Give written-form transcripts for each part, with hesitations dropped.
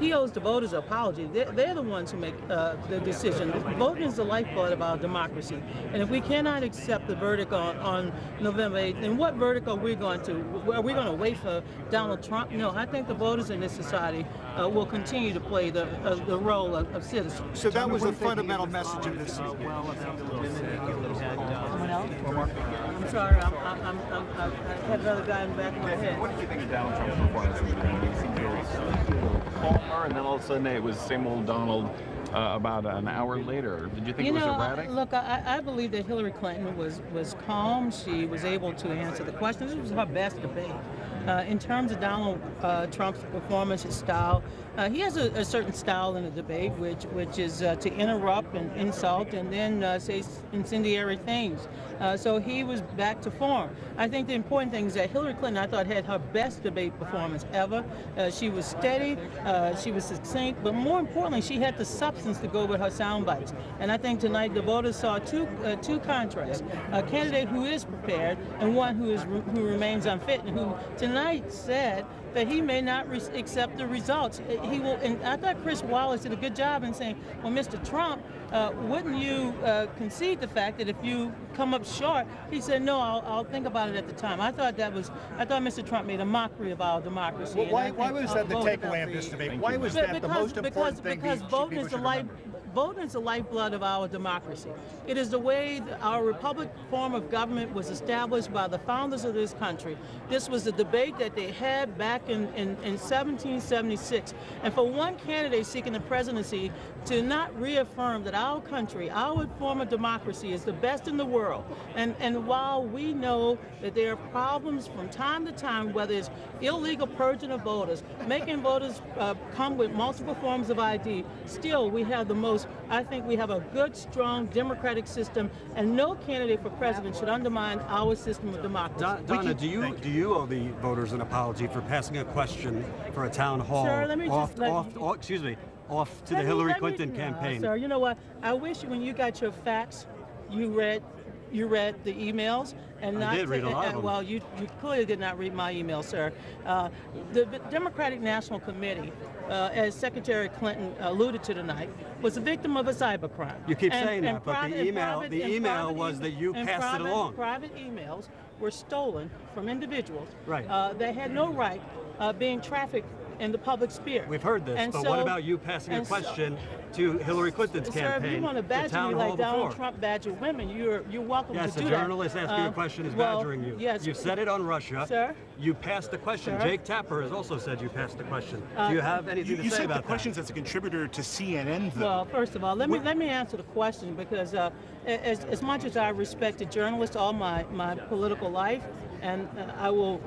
He owes the voters an apology. They're the ones who make the decision. Voting is the lifeblood of our democracy. And if we cannot accept the verdict on November 8th, then what verdict are we going to? Are we going to wait for Donald Trump? No, I think the voters in this society will continue to play the role of citizens. So that was the fundamental message of this. Someone else? I'm sorry, I had another guy in the back of my head. What did you think of Donald Trump's performance in the DNC Chair? And then all of a sudden it was same old Donald about an hour later. Did you think it was erratic? Look, I believe that Hillary Clinton was calm. She was able to answer the questions. It was her best debate. In terms of Donald Trump's performance, his style, he has a certain style in the debate, which is to interrupt and insult and then say incendiary things. So he was back to form. I think the important thing is that Hillary Clinton, I thought, had her best debate performance ever. She was steady, she was succinct, but more importantly, she had the substance to go with her sound bites. And I think tonight the voters saw two contrasts: a candidate who is prepared and one who remains unfit, and who tonight said that he may not accept the results. He will, and I thought Chris Wallace did a good job in saying, well, Mr. Trump, wouldn't you concede the fact that if you come up short? He said, no, I'll think about it at the time. I thought Mr. Trump made a mockery of our democracy. Well, why was that the takeaway of this debate? Why was that the most important thing? Because voting is the lifeblood of our democracy. It is the way our republic form of government was established by the founders of this country. This was the debate that they had back in 1776. And for one candidate seeking the presidency to not reaffirm that our country, our form of democracy, is the best in the world. And while we know that there are problems from time to time, whether it's illegal purging of voters, making voters come with multiple forms of ID, still we have the most, I think we have a good, strong democratic system, and no candidate for president should undermine our system of democracy. Donna, do you owe the voters an apology for passing a question for a town hall off to the Hillary Clinton campaign? Sir, you know what? I wish when you got your facts, you read the emails, and I did read a lot of them. Well, you clearly did not read my email, sir. The Democratic National Committee, as Secretary Clinton alluded to tonight, was a victim of a cybercrime. You keep saying that, but the email was that you passed it along. Private emails were stolen from individuals. Right. They had no right being trafficked in the public sphere. We've heard this, but what about you passing a question to Hillary Clinton's campaign? Sir, if you want to badger me like Donald Trump badgered women, you're welcome to do that. Yes, a journalist asking a question is badgering you. Yes. You've said it on Russia. Sir? You passed the question. Sir? Jake Tapper has also said you passed the question. Do you have anything to say about that? You said the questions as a contributor to CNN, though. Well, first of all, let me answer the question, because as much as I respect a journalist all my political life, and I will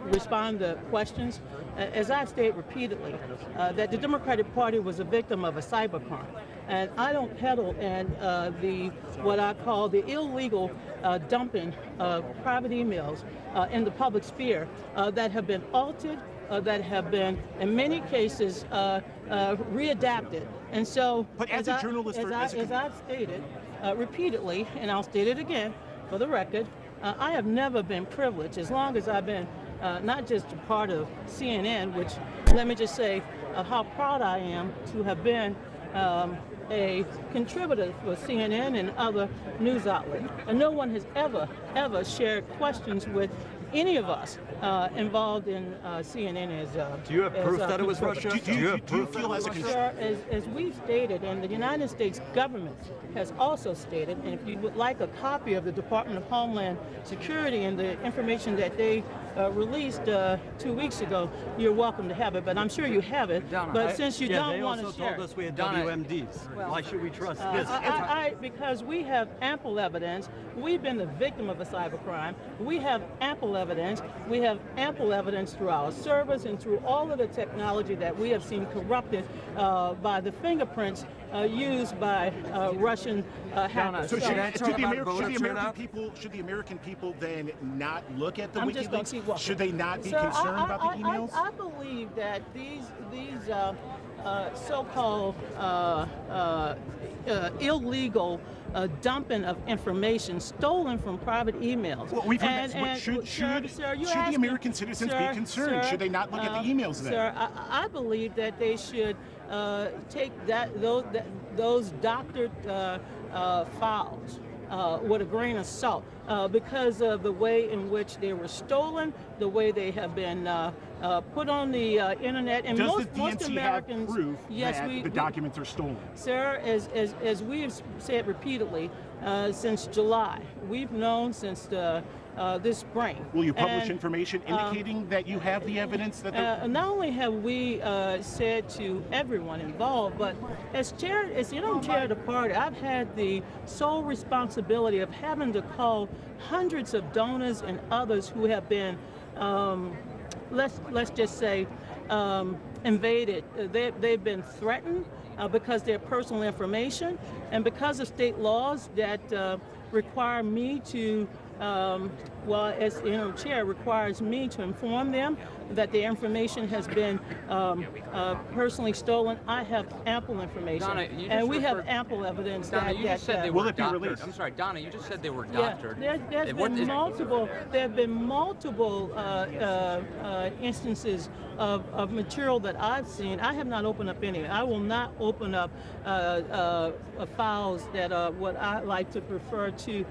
respond to questions, as I've stated repeatedly, that the Democratic Party was a victim of a cybercrime. And I don't peddle in what I call the illegal dumping of private emails in the public sphere that have been altered, that have been, in many cases, readapted. And so, but as a journalist, as I've stated repeatedly, and I'll state it again for the record, I have never been privileged, as long as I've been not just a part of CNN, which, let me just say how proud I am to have been a contributor for CNN and other news outlets. And no one has ever shared questions with any of us involved in CNN as do you have proof that it was Russia? Do you feel as a as we've stated, and the United States government has also stated, and if you would like a copy of the Department of Homeland Security and the information that they released 2 weeks ago, you're welcome to have it, but I'm sure you have it. Donna, but since you don't want to share, they also share, told us we had WMDs. Well, why should we trust this? Because we have ample evidence. We've been the victim of a cybercrime. We have ample evidence. We have ample evidence through our servers and through all of the technology that we have seen corrupted by the fingerprints used by Russian hackers. So should the American people then not look at the Wikileaks? Should they not be concerned about the emails? I believe that these so-called illegal dumping of information stolen from private emails. Well, we've heard that. Should the American citizens be concerned? Should they not look at the emails then? Sir, I believe that they should take those doctored files with a grain of salt because of the way in which they were stolen, the way they have been put on the internet, and most Americans. Have proof that the documents are stolen? Sir, as we have said repeatedly since July, we've known since this spring. Will you publish information indicating that you have the evidence that? Not only have we said to everyone involved, but as interim chair of the party, I've had the sole responsibility of having to call hundreds of donors and others who have been, let's just say, invaded. They've been threatened because they're personal information, and because of state laws that require me to, as the interim chair, requires me to inform them that their information has been personally stolen. I have ample information, Donna, and we have ample evidence Donna, that you just said they were doctored. released? I'm sorry, Donna, you just said they were doctored. Yeah, there have been multiple instances of material that I've seen. I have not opened up any. I will not open up files that are what I like to refer to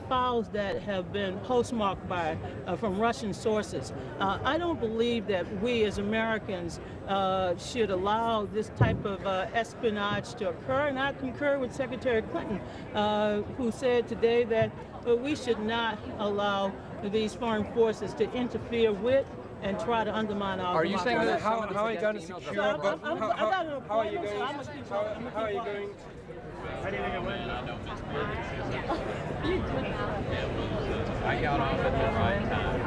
files that have been postmarked by from Russian sources. I don't believe that we as Americans should allow this type of espionage to occur, and I concur with Secretary Clinton, who said today that we should not allow these foreign forces to interfere with and try to undermine our democracy. Are you saying that how are you going to secure? How are you going? How are you going? I got off at the right time.